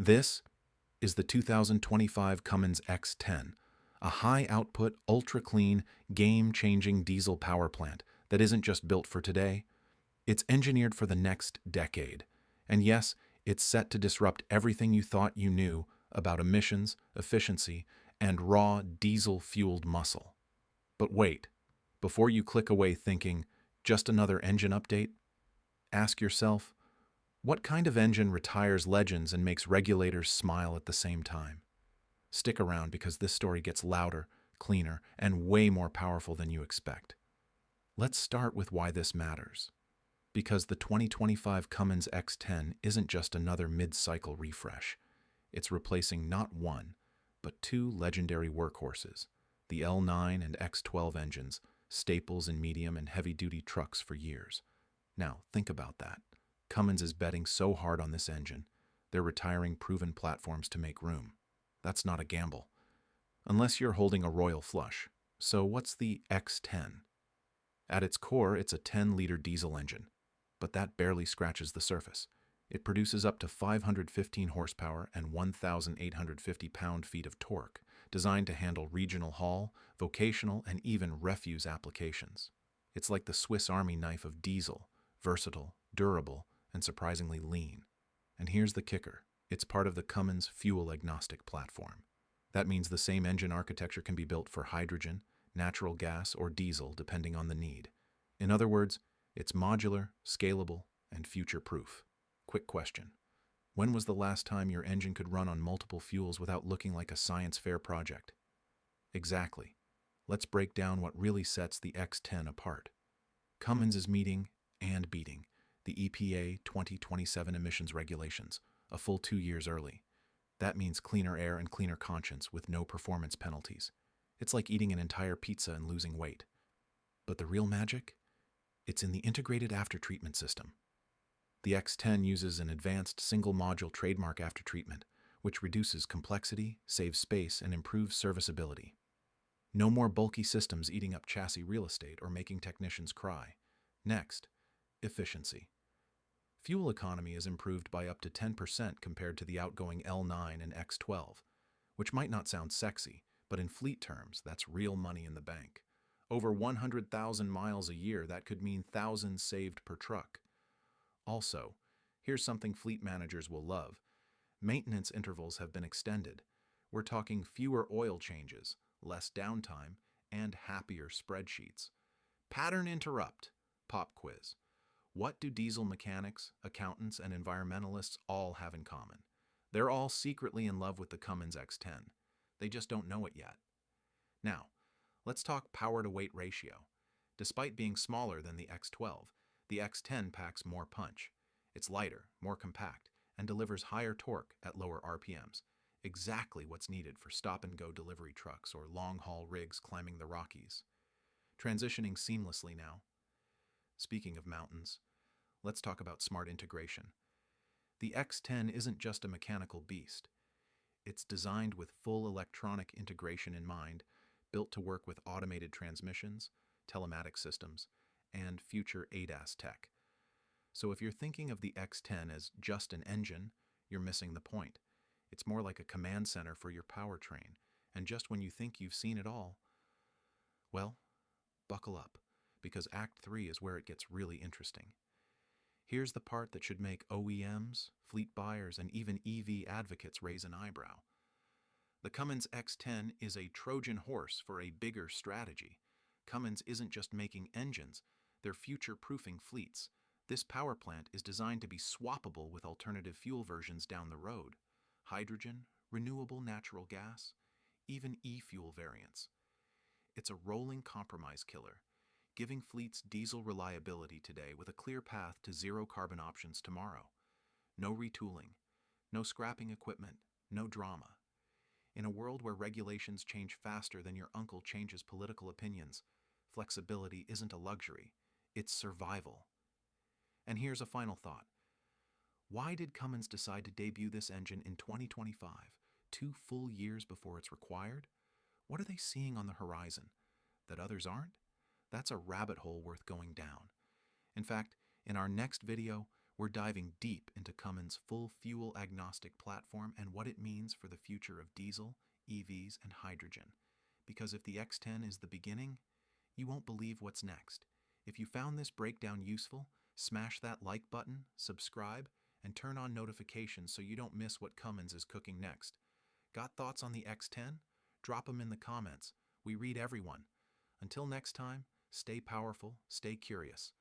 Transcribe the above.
This is the 2025 Cummins X10, a high-output, ultra-clean, game-changing diesel power plant that isn't just built for today, it's engineered for the next decade. And yes, it's set to disrupt everything you thought you knew about emissions, efficiency, and raw diesel-fueled muscle. But wait, before you click away thinking, just another engine update, ask yourself, what kind of engine retires legends and makes regulators smile at the same time? Stick around because this story gets louder, cleaner, and way more powerful than you expect. Let's start with why this matters. Because the 2025 Cummins X10 isn't just another mid-cycle refresh. It's replacing not one, but two legendary workhorses, the L9 and X12 engines, staples in medium and heavy-duty trucks for years. Now, think about that. Cummins is betting so hard on this engine, they're retiring proven platforms to make room. That's not a gamble. Unless you're holding a royal flush. So what's the X10? At its core, it's a 10-liter diesel engine, but that barely scratches the surface. It produces up to 515 horsepower and 1,850 pound-feet of torque, designed to handle regional haul, vocational, and even refuse applications. It's like the Swiss Army knife of diesel, versatile, durable, and surprisingly lean. And here's the kicker. It's part of the Cummins fuel-agnostic platform. That means the same engine architecture can be built for hydrogen, natural gas, or diesel depending on the need. In other words, it's modular, scalable, and future-proof. Quick question. When was the last time your engine could run on multiple fuels without looking like a science fair project? Exactly. Let's break down what really sets the X10 apart. Cummins is meeting and beating the EPA 2027 emissions regulations, a full 2 years early. That means cleaner air and cleaner conscience with no performance penalties. It's like eating an entire pizza and losing weight. But the real magic? It's in the integrated aftertreatment system. The X10 uses an advanced single-module trademark aftertreatment, which reduces complexity, saves space, and improves serviceability. No more bulky systems eating up chassis real estate or making technicians cry. Next, efficiency. Fuel economy is improved by up to 10% compared to the outgoing L9 and X12, which might not sound sexy, but in fleet terms, that's real money in the bank. Over 100,000 miles a year, that could mean thousands saved per truck. Also, here's something fleet managers will love. Maintenance intervals have been extended. We're talking fewer oil changes, less downtime, and happier spreadsheets. Pattern interrupt. Pop quiz. What do diesel mechanics, accountants, and environmentalists all have in common? They're all secretly in love with the Cummins X10. They just don't know it yet. Now, let's talk power-to-weight ratio. Despite being smaller than the X12, the X10 packs more punch. It's lighter, more compact, and delivers higher torque at lower RPMs. Exactly what's needed for stop-and-go delivery trucks or long-haul rigs climbing the Rockies. Transitioning seamlessly now. Speaking of mountains, let's talk about smart integration. The X10 isn't just a mechanical beast. It's designed with full electronic integration in mind, built to work with automated transmissions, telematic systems, and future ADAS tech. So if you're thinking of the X10 as just an engine, you're missing the point. It's more like a command center for your powertrain, and just when you think you've seen it all, well, buckle up, because Act 3 is where it gets really interesting. Here's the part that should make OEMs, fleet buyers, and even EV advocates raise an eyebrow. The Cummins X10 is a Trojan horse for a bigger strategy. Cummins isn't just making engines, they're future-proofing fleets. This power plant is designed to be swappable with alternative fuel versions down the road. Hydrogen, renewable natural gas, even e-fuel variants. It's a rolling compromise killer, giving fleets diesel reliability today with a clear path to zero carbon options tomorrow. No retooling, no scrapping equipment, no drama. In a world where regulations change faster than your uncle changes political opinions, flexibility isn't a luxury, it's survival. And here's a final thought. Why did Cummins decide to debut this engine in 2025, 2 full years before it's required? What are they seeing on the horizon that others aren't? That's a rabbit hole worth going down. In fact, in our next video, We're diving deep into Cummins' full fuel agnostic platform and what it means for the future of diesel, EVs, and hydrogen. Because if the X10 is the beginning, you won't believe what's next. If you found this breakdown useful, smash that like button, subscribe, and turn on notifications so you don't miss what Cummins is cooking next. Got thoughts on the X10? Drop them in the comments. We read everyone. Until next time, stay powerful, stay curious.